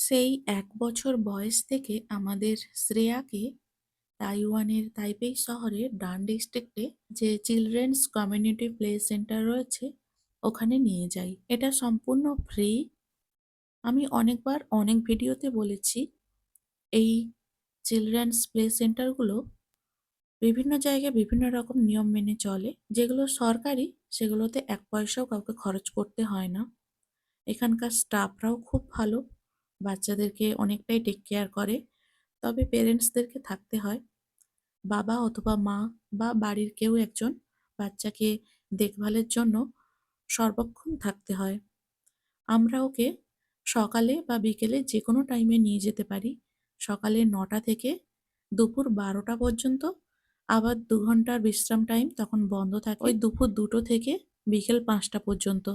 সেই ১ বছর বয়স থেকে আমাদের শ্রেয়াকে তাইওয়ানের তাইপেই শহরের ডান ডিস্ট্রিক্টে যে চিলড্রেন্স কমিউনিটি প্লে সেন্টার রয়েছে ওখানে নিয়ে যাই। এটা সম্পূর্ণ ফ্রি। আমি অনেকবার অনেক ভিডিওতে বলেছি এই চিলড্রেন্স প্লে সেন্টারগুলো বিভিন্ন জায়গায় বিভিন্ন রকম নিয়ম মেনে চলে। যেগুলো সরকারি সেগুলোতে ১ পয়সাও কাউকে খরচ করতে হয় না। এখানকার স্টাফরাও খুব ভালো। বাচ্চাদেরকে অনেকটাই টেক কেয়ার করে। তবে পেরেন্টসদেরকে থাকতে হয়। বাবা অথবা মা বা বাড়ির কেউ একজন বাচ্চাকে দেখভালের জন্য সর্বক্ষণ থাকতে হয়। আমরা ওকে সকালে বা বিকেলে যেকোনো টাইমে নিয়ে যেতে পারি। সকালে ৯টা থেকে দুপুর ১২টা পর্যন্ত। আবার ২ ঘন্টার বিশ্রাম টাইম তখন বন্ধ থাকে ওই দুপুর ২টো থেকে বিকেল ৫টা পর্যন্ত।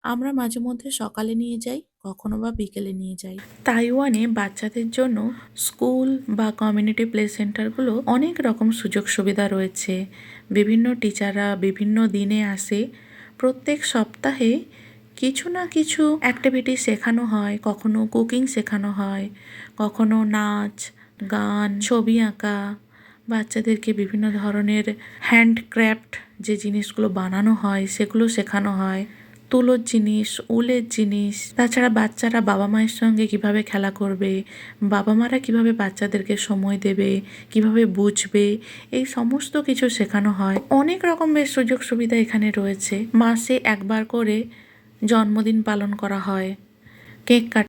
আমরা মাঝেমধ্যে সকালে নিয়ে যাই, কখনো বা বিকেলে নিয়ে যাই। তাইওয়ানে বাচ্চাদের জন্য স্কুল বা কমিউনিটি প্লে সেন্টারগুলো অনেক রকম সুযোগ সুবিধা রয়েছে। বিভিন্ন টিচাররা বিভিন্ন দিনে আসে। প্রত্যেক সপ্তাহে কিছু না কিছু অ্যাক্টিভিটি শেখানো হয়। কখনো কুকিং শেখানো হয়, কখনো নাচ, গান, ছবি আঁকা, বাচ্চাদেরকে বিভিন্ন ধরনের হ্যান্ডক্রাফট যে জিনিসগুলো বানানো হয় সেগুলো শেখানো হয়। তুলোর জিনিস, উলের জিনিস, তাছাড়া বাচ্চারা বাবা মায়ের সঙ্গে কিভাবে খেলা করবে, বাবা মারা কিভাবে বাচ্চাদেরকে সময় দেবে, কিভাবে বুঝবে, এই সমস্ত কিছু শেখানো হয়। অনেক রকমের সুযোগ সুবিধা এখানে রয়েছে। মাসে একবার করে জন্মদিন পালন করা হয়, কেক কাটা